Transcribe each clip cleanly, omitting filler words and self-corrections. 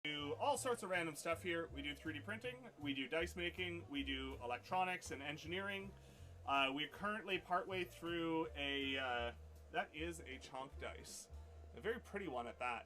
do all sorts of random stuff here. We do 3D printing, we do dice making, we do electronics and engineering. We're currently partway through that is a chonk dice. A very pretty one at that.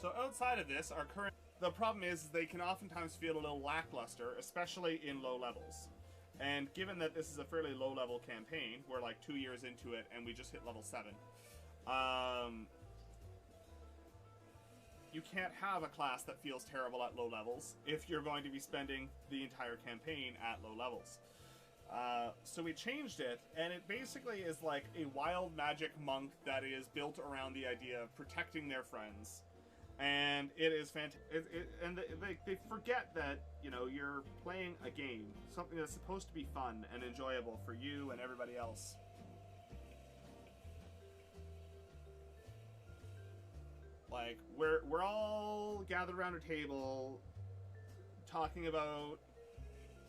So outside of this, the problem is they can oftentimes feel a little lackluster, especially in low levels. And given that this is a fairly low level campaign, we're like 2 years into it and we just hit level 7. You can't have a class that feels terrible at low levels if you're going to be spending the entire campaign at low levels. So we changed it, and it basically is like a wild magic monk that is built around the idea of protecting their friends. And it is fantastic. And they forget that, you know, you're playing a game, something that's supposed to be fun and enjoyable for you and everybody else. Like, we're all gathered around a table talking about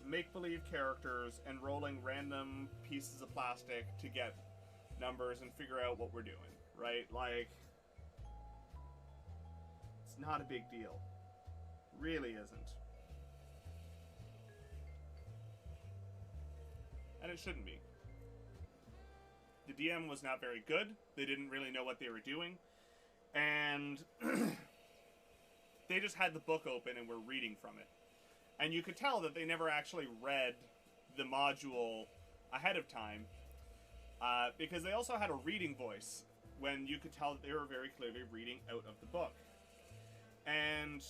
make-believe characters and rolling random pieces of plastic to get numbers and figure out what we're doing, right? Like, it's not a big deal. Really isn't. And it shouldn't be. The DM was not very good. They didn't really know what they were doing. And they just had the book open and were reading from it. And you could tell that they never actually read the module ahead of time, because they also had a reading voice when you could tell that they were very clearly reading out of the book. And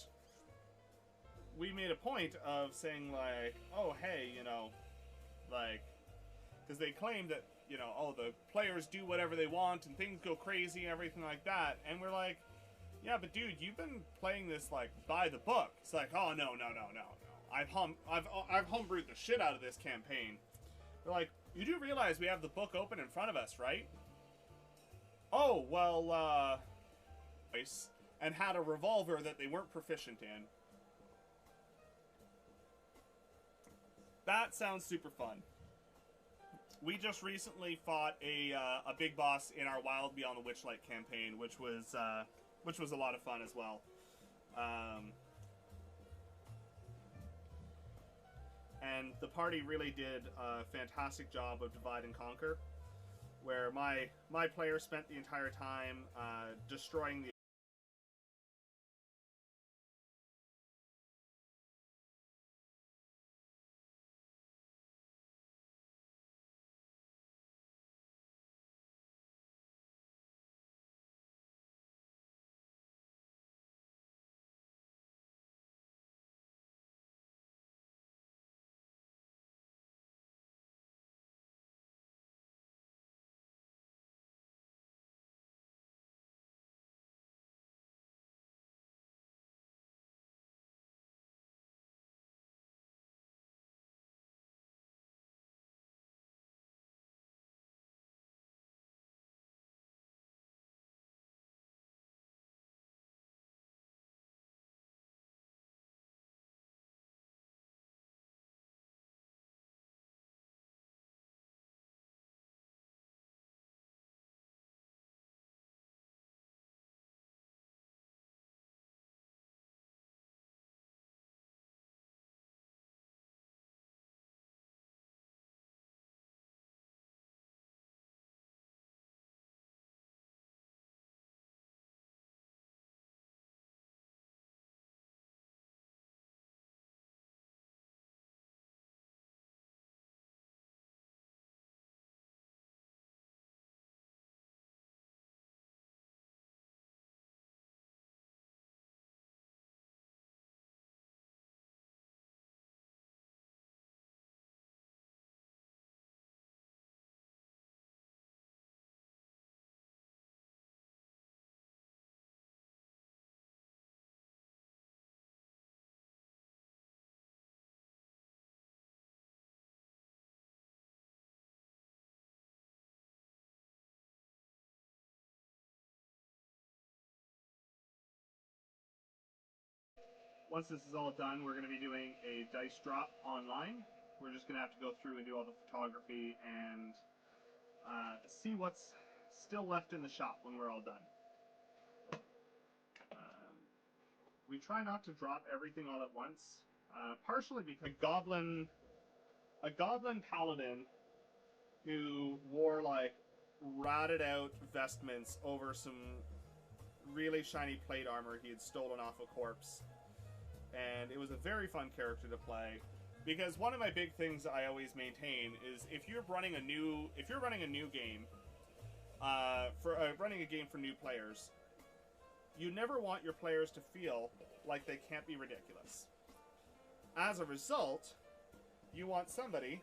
we made a point of saying, like, oh, hey, you know, like, because they claimed that, you know, oh, the players do whatever they want and things go crazy and everything like that. And we're like, yeah, but dude, you've been playing this, like, by the book. It's like, oh, no. I've homebrewed the shit out of this campaign. They're like, you do realize we have the book open in front of us, right? Oh, well, and had a revolver that they weren't proficient in. That sounds super fun. We just recently fought a big boss in our Wild Beyond the Witchlight campaign, which was a lot of fun as well. And the party really did a fantastic job of divide and conquer, where my player spent the entire time destroying the once this is all done, we're going to be doing a dice drop online. We're just going to have to go through and do all the photography and see what's still left in the shop when we're all done. We try not to drop everything all at once, partially because a goblin paladin who wore like rotted out vestments over some really shiny plate armor he had stolen off a corpse, and it was a very fun character to play. Because one of my big things I always maintain is if you're running a new game, running a game for new players, you never want your players to feel like they can't be ridiculous. As a result, you want somebody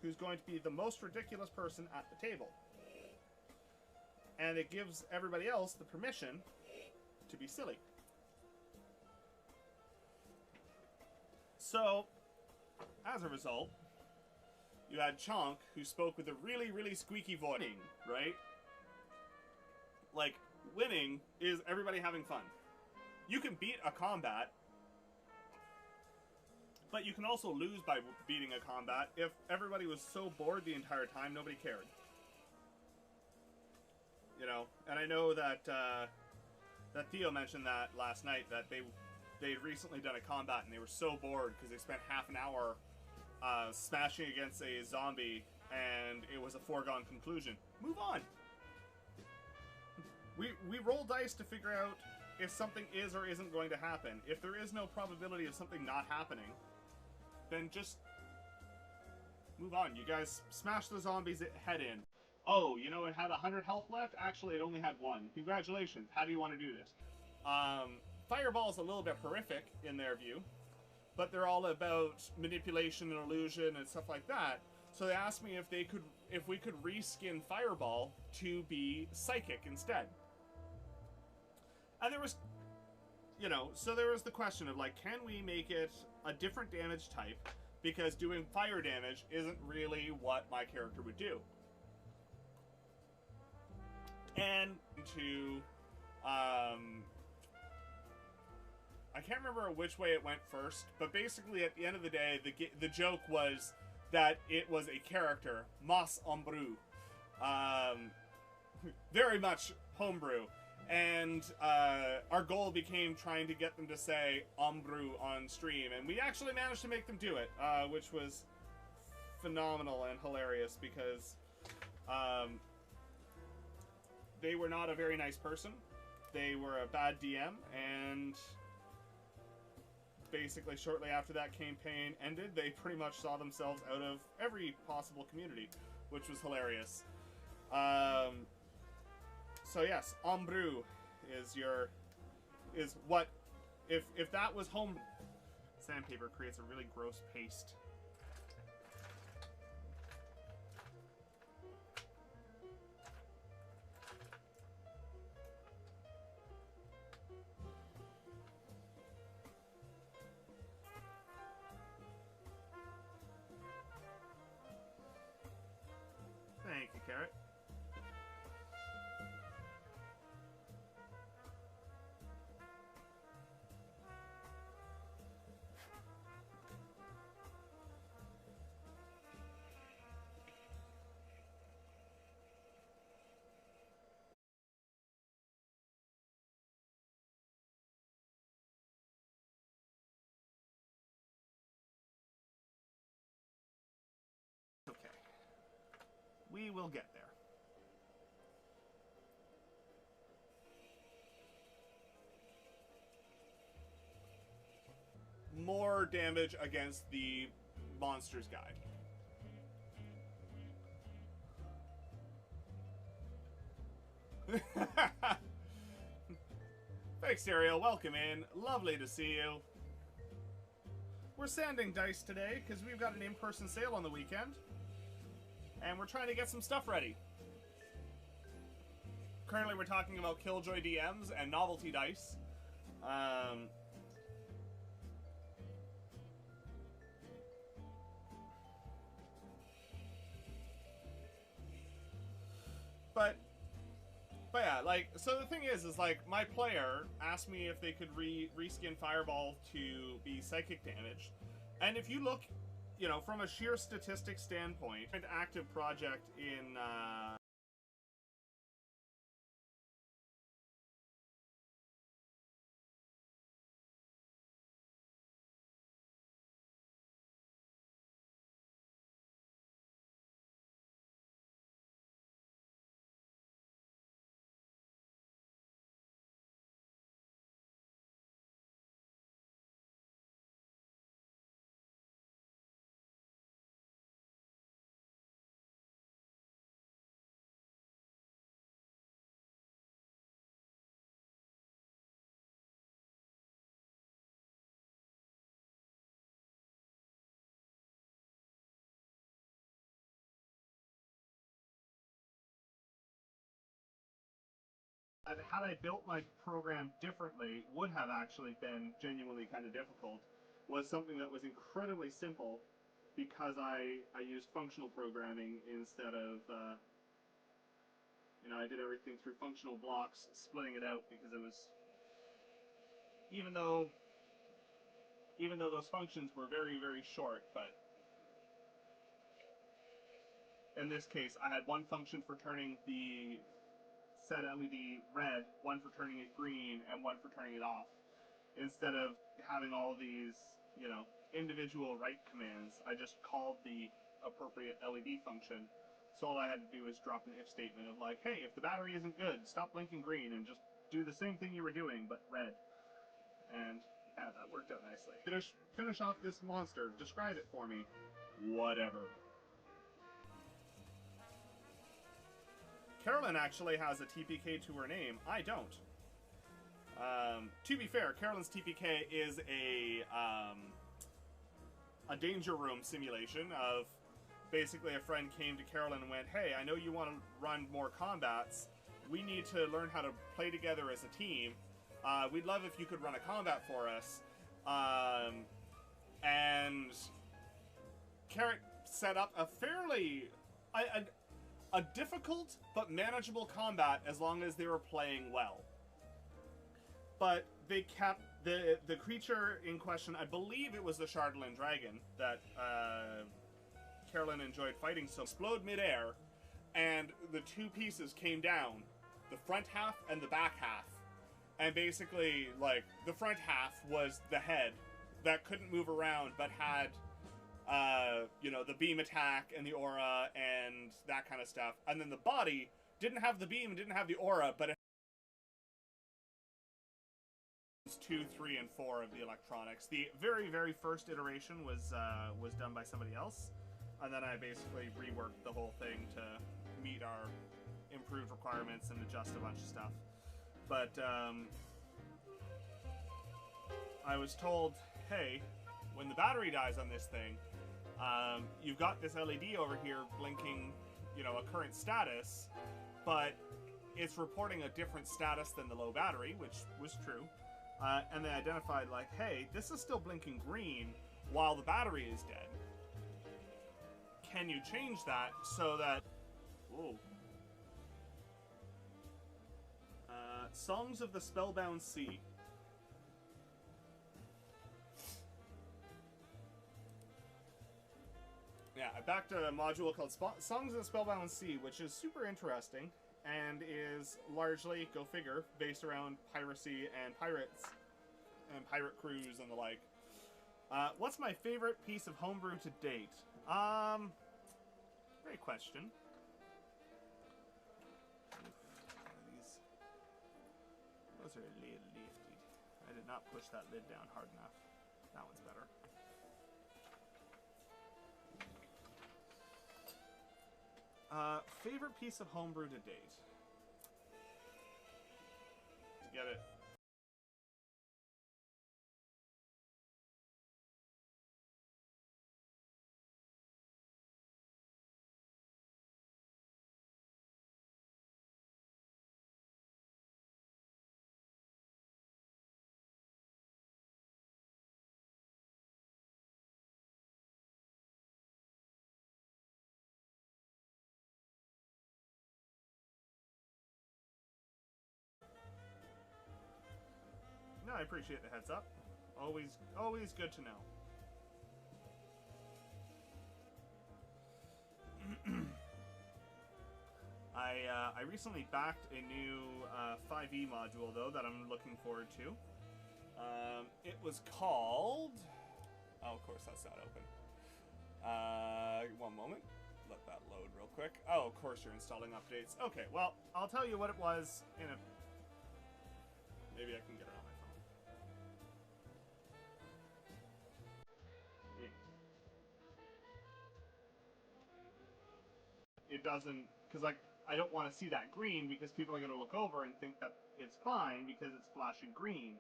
who's going to be the most ridiculous person at the table. And it gives everybody else the permission to be silly. So, as a result, you had Chonk, who spoke with a really, really squeaky voice, right? Like, winning is everybody having fun. You can beat a combat, but you can also lose by beating a combat if everybody was so bored the entire time nobody cared. You know, and I know that that Theo mentioned that last night, that they'd recently done a combat and they were so bored because they spent half an hour smashing against a zombie and it was a foregone conclusion. Move on. We roll dice to figure out if something is or isn't going to happen. If there is no probability of something not happening, then just move on. You guys smash the zombie's head in. Oh, you know, it had 100 health left? Actually, it only had 1. Congratulations. How do you want to do this? Fireball's a little bit horrific in their view, but they're all about manipulation and illusion and stuff like that. So they asked me if we could reskin Fireball to be psychic instead. And there was, you know, so there was the question of like, can we make it a different damage type? Because doing fire damage isn't really what my character would do. And to, I can't remember which way it went first, but basically at the end of the day, the joke was that it was a character, Mas Ombrou. Very much homebrew. And our goal became trying to get them to say Ombrou on stream, and we actually managed to make them do it, which was phenomenal and hilarious because they were not a very nice person. They were a bad DM, and basically shortly after that campaign ended, they pretty much saw themselves out of every possible community, which was hilarious. So yes, Ombrou is what, if that was home, sandpaper creates a really gross paste. Thank you, Carrot. Okay. We will get there. More damage against the monsters guy. Thanks, Ariel. Welcome in. Lovely to see you. We're sanding dice today because we've got an in-person sale on the weekend. And we're trying to get some stuff ready. Currently we're talking about Killjoy DMs and novelty dice. But yeah, like, so the thing is like, my player asked me if they could reskin Fireball to be psychic damage, and if you look, you know, from a sheer statistics standpoint, an active project in, had I built my program differently, would have actually been genuinely kind of difficult, was something that was incredibly simple because I used functional programming instead of, you know, I did everything through functional blocks, splitting it out because it was, even though those functions were very, very short, but in this case, I had one function for turning the set LED red, one for turning it green, and one for turning it off. Instead of having all these, you know, individual write commands, I just called the appropriate LED function. So all I had to do was drop an if statement of like, hey, if the battery isn't good, stop blinking green and just do the same thing you were doing, but red. And yeah, that worked out nicely. Finish off this monster. Describe it for me. Whatever. Carolyn actually has a TPK to her name. I don't. To be fair, Carolyn's TPK is a danger room simulation of basically a friend came to Carolyn and went, hey, I know you want to run more combats. We need to learn how to play together as a team. We'd love if you could run a combat for us. And Carrot set up a fairly... a difficult but manageable combat as long as they were playing well. But they kept the creature in question, I believe it was the Shardland Dragon that Carolyn enjoyed fighting, so explode midair, and the two pieces came down, the front half and the back half. And basically, like, the front half was the head that couldn't move around but had you know, the beam attack and the aura and that kind of stuff. And then the body didn't have the beam, didn't have the aura, but it was 2, 3, and 4 of the electronics. The very, very first iteration was done by somebody else, and then I basically reworked the whole thing to meet our improved requirements and adjust a bunch of stuff. But I was told, hey, when the battery dies on this thing, you've got this LED over here blinking, you know, a current status, but it's reporting a different status than the low battery, which was true. And they identified, like, hey, this is still blinking green while the battery is dead. Can you change that so that... Whoa. Songs of the Spellbound Sea. Yeah, I backed a module called Songs of the Spellbound Sea, which is super interesting, and is largely, go figure, based around piracy and pirates, and pirate crews and the like. What's my favorite piece of homebrew to date? Great question. Those are a little lifted. I did not push that lid down hard enough. That one's better. Favorite piece of homebrew to date? To get it appreciate the heads up. Always good to know. I recently backed a new 5e module though that I'm looking forward to. It was called. Oh, of course that's not open. One moment. Let that load real quick. Oh, of course you're installing updates. Okay, well, I'll tell you what it was in a. Maybe I can get it on my phone. It doesn't, because like I don't want to see that green because people are going to look over and think that it's fine because it's flashing green.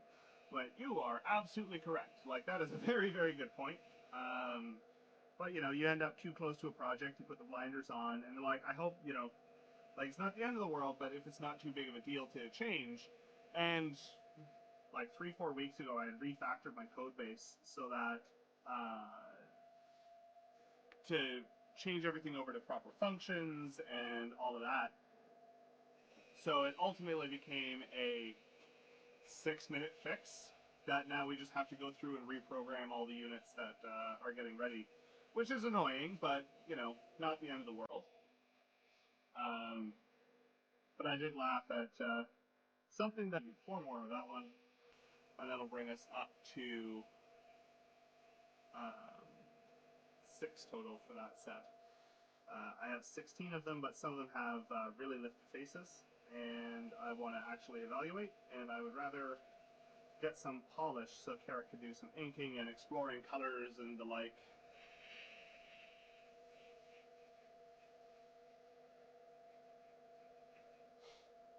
But you are absolutely correct. Like that is a very, very good point. But you know, you end up too close to a project, you put the blinders on, and like I hope like it's not the end of the world, but if it's not too big of a deal to change. And like 3-4 weeks ago, I had refactored my code base so that to change everything over to proper functions and all of that. So it ultimately became a 6-minute fix that now we just have to go through and reprogram all the units that are getting ready, which is annoying, but you know, not the end of the world. But I did laugh at something that 4 more of that one, and that'll bring us up to 6 total for that set. I have 16 of them, but some of them have really lifted faces, and I want to actually evaluate, and I would rather get some polish so Carrot could do some inking and exploring colors and the like.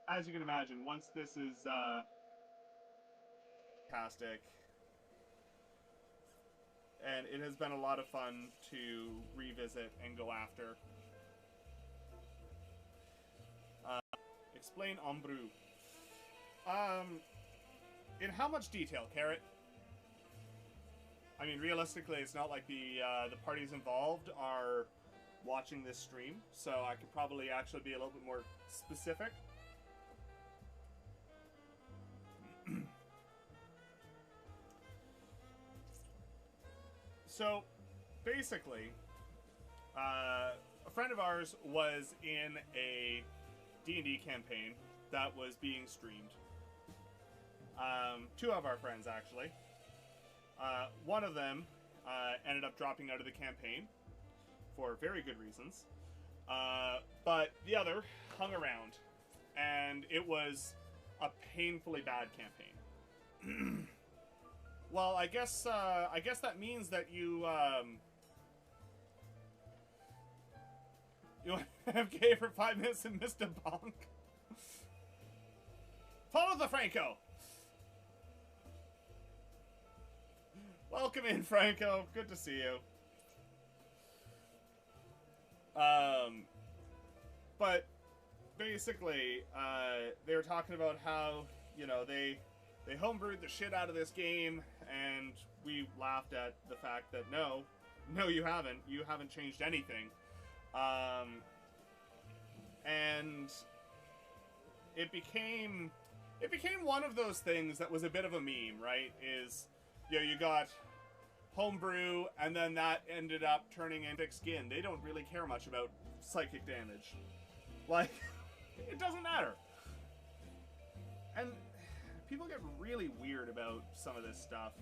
As you can imagine, once this is fantastic, and it has been a lot of fun to revisit and go after. Explain Ombrou. In how much detail, Carrot? I mean, realistically, it's not like the parties involved are watching this stream, so I could probably actually be a little bit more specific. So, basically, a friend of ours was in a D&D campaign that was being streamed. 2 of our friends, actually. One of them ended up dropping out of the campaign for very good reasons. But the other hung around, and it was a painfully bad campaign. Well, I guess that means that you you AFK for 5 minutes and missed a bonk. Follow the Franco. Welcome in, Franco. Good to see you. But basically, they were talking about how, you know, they homebrewed the shit out of this game, and we laughed at the fact that no, you haven't. You haven't changed anything. And it became one of those things that was a bit of a meme, right? Is, you know, you got homebrew, and then that ended up turning into thick skin. They don't really care much about psychic damage. Like, it doesn't matter. And people get really weird about some of this stuff.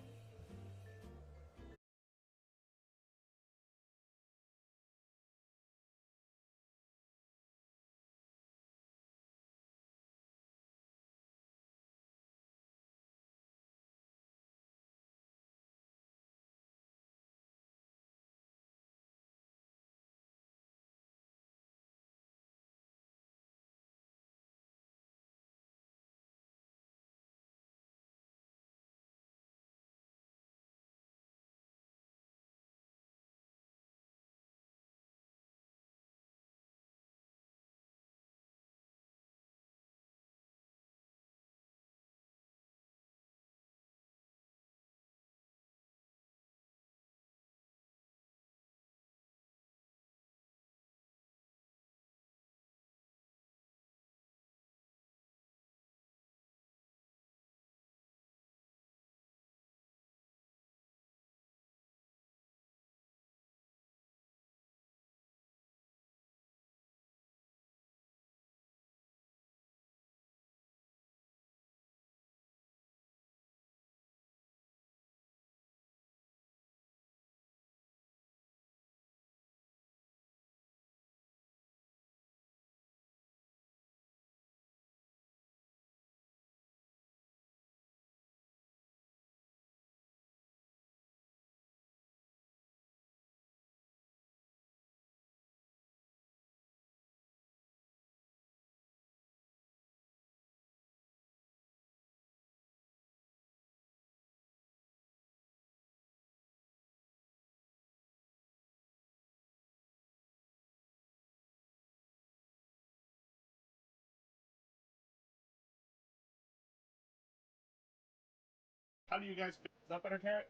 How do you guys feel? Is that better, Carrot?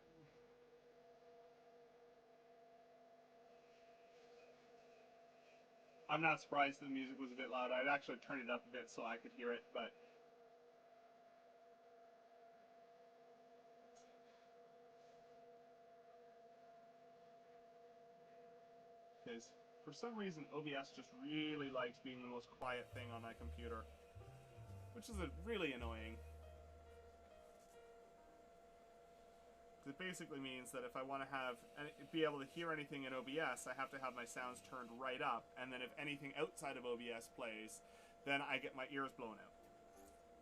I'm not surprised the music was a bit loud. I'd actually turn it up a bit so I could hear it, but because for some reason OBS just really likes being the most quiet thing on my computer, which is really annoying. It basically means that if I want to be able to hear anything in OBS, I have to have my sounds turned right up, and then if anything outside of OBS plays, then I get my ears blown out,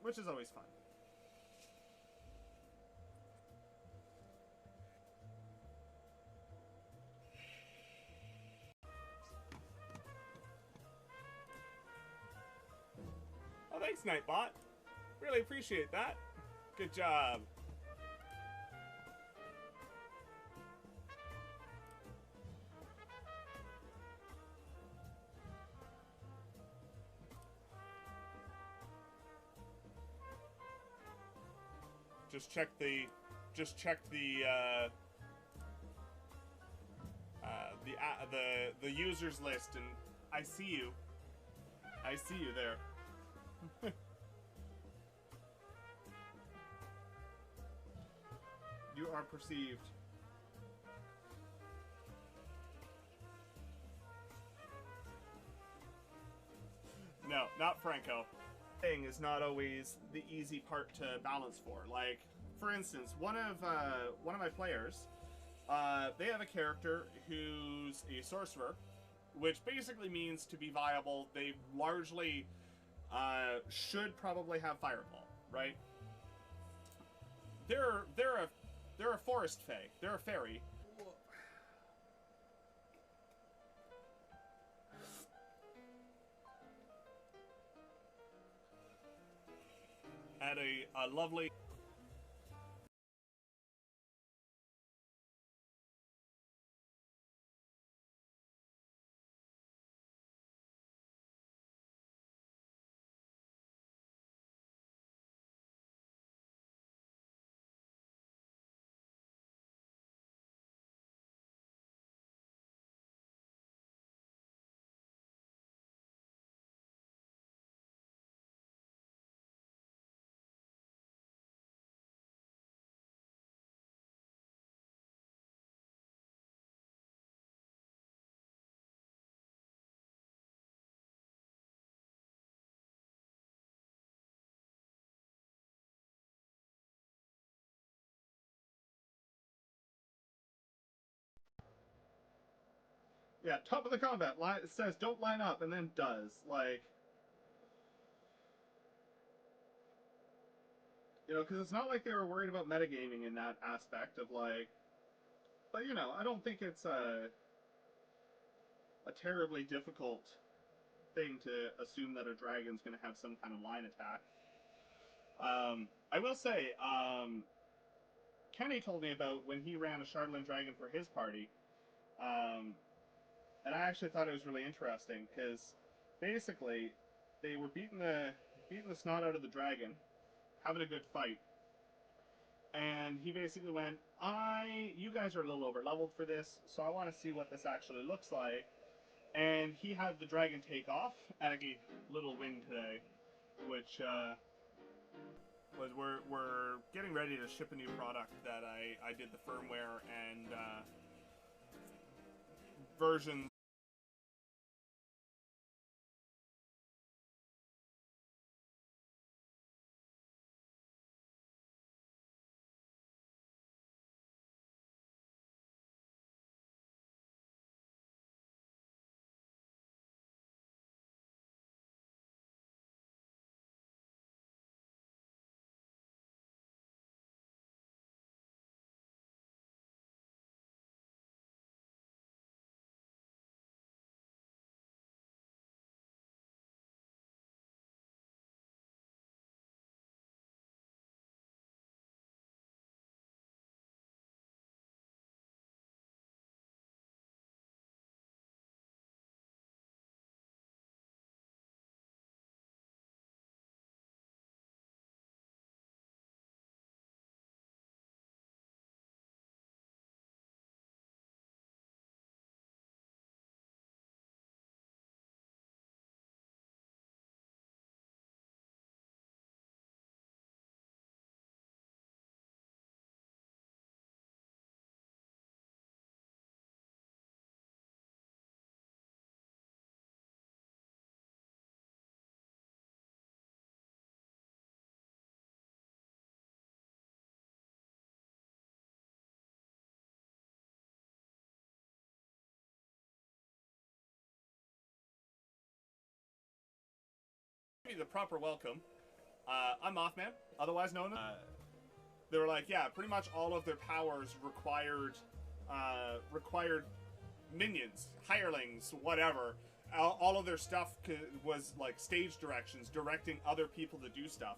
which is always fun. Oh, thanks, Nightbot. Really appreciate that. Good job. Just check the the users list, and I see you. I see you there. You are perceived. No, not Franco. Thing is not always the easy part to balance for. Like, for instance, one of my players, they have a character who's a sorcerer, which basically means to be viable, they largely should probably have Fireball, right? They're a forest fae. They're a fairy. At a lovely. Yeah, top of the combat. It says don't line up, and then does. Like, because it's not like they were worried about metagaming in that aspect of, like. But, I don't think it's a terribly difficult thing to assume that a dragon's going to have some kind of line attack. I will say, Kenny told me about when he ran a Shardland Dragon for his party, and I actually thought it was really interesting because basically they were beating the snot out of the dragon, having a good fight, and he basically went, you guys are a little over leveled for this, so I want to see what this actually looks like. And he had the dragon take off at a little win today, which was we're getting ready to ship a new product that I did the firmware and version the proper welcome. I'm Mothman, otherwise known as... they were like, yeah, pretty much all of their powers required minions, hirelings, whatever. All of their stuff was like stage directions, directing other people to do stuff.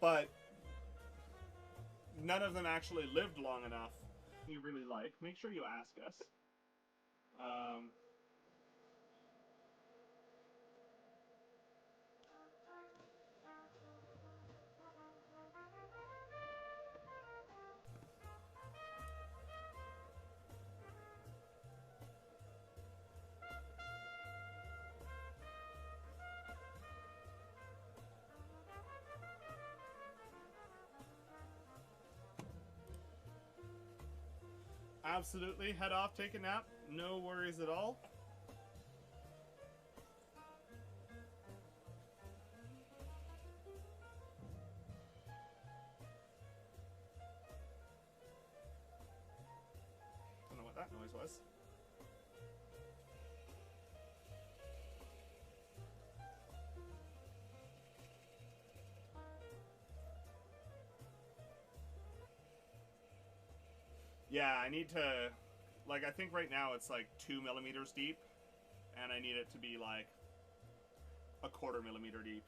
But none of them actually lived long enough. You really like, make sure you ask us. Absolutely, head off, take a nap, no worries at all. Don't know what that noise was. Yeah, I need to, like, I think right now it's like 2 millimeters deep, and I need it to be like a 1/4 millimeter deep.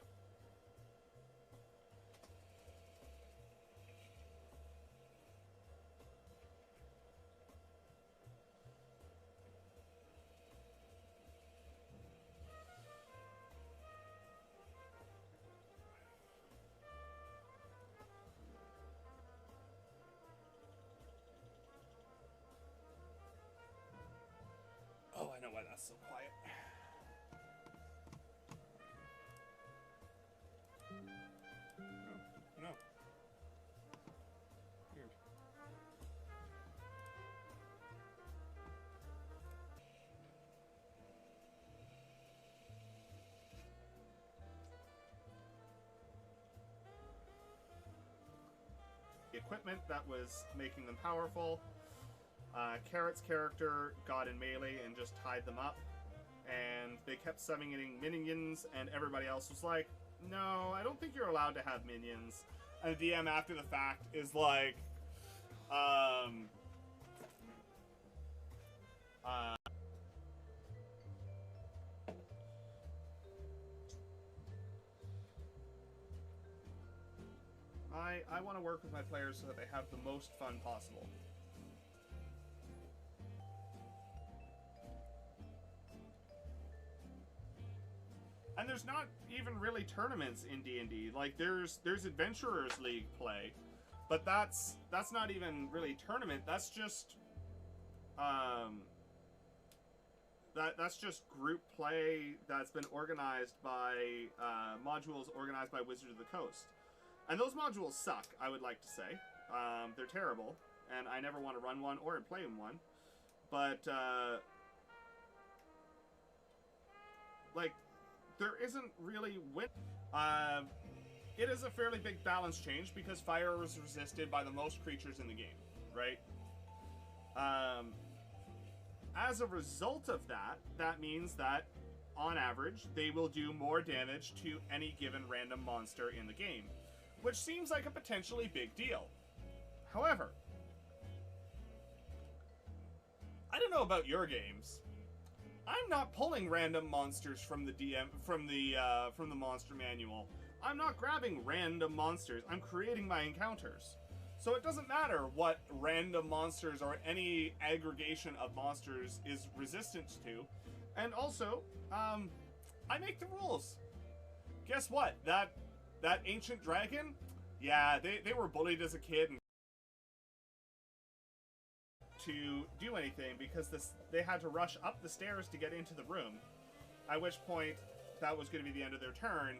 Oh, I know why that's so quiet. No. Weird. The equipment that was making them powerful. Carrot's character got in melee and just tied them up, and they kept summoning minions, and everybody else was like, no, I don't think you're allowed to have minions. And the DM after the fact is like, I want to work with my players so that they have the most fun possible. And there's not even really tournaments in D&D. Like there's Adventurers League play, but that's not even really tournament. That's just that's just group play that's been organized by modules organized by Wizards of the Coast. And those modules suck, I would like to say. They're terrible, and I never want to run one or play in one. But like, there isn't really it is a fairly big balance change because fire is resisted by the most creatures in the game, right? As a result of that, that means that on average they will do more damage to any given random monster in the game, which seems like a potentially big deal. However, I don't know about your games. I'm not pulling random monsters from the from the monster manual. I'm not grabbing random monsters. I'm creating my encounters. So it doesn't matter what random monsters or any aggregation of monsters is resistant to. And also, I make the rules. Guess what? That ancient dragon, yeah, they were bullied as a kid and to do anything because they had to rush up the stairs to get into the room, at which point that was going to be the end of their turn.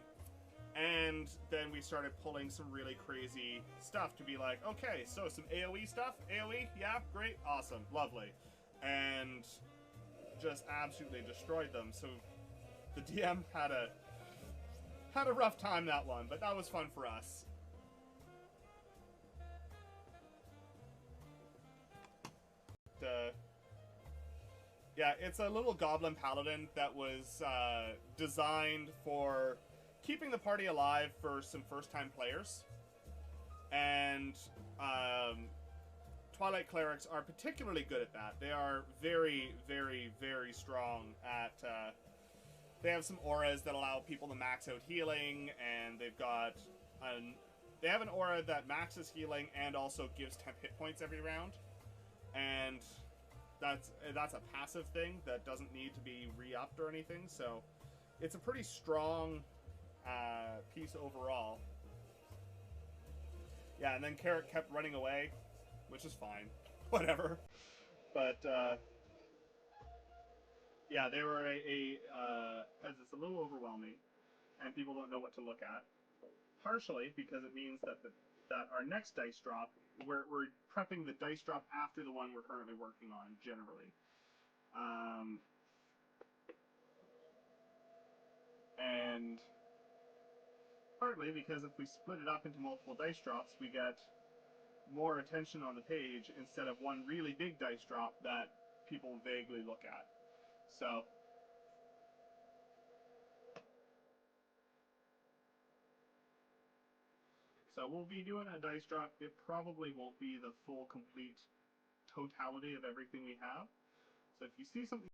And then we started pulling some really crazy stuff to be like, okay, so some AoE stuff? AoE? Yeah, great, awesome, lovely. And just absolutely destroyed them. So the DM had a rough time that one, but that was fun for us. Yeah, it's a little goblin paladin that was designed for keeping the party alive for some first-time players. And Twilight clerics are particularly good at that. They are very, very, very strong at. They have some auras that allow people to max out healing, and they have an aura that maxes healing and also gives 10 hit points every round, and that's a passive thing that doesn't need to be re-upped or anything. So it's a pretty strong piece overall. Yeah, and then Carrot kept running away, which is fine. Whatever. But, yeah, they were as it's a little overwhelming, and people don't know what to look at. Partially because it means that that our next dice drop, we're prepping the dice drop after the one we're currently working on, generally. And partly because if we split it up into multiple dice drops, we get more attention on the page instead of one really big dice drop that people vaguely look at. So we'll be doing a dice drop. It probably won't be the full, complete totality of everything we have. So if you see something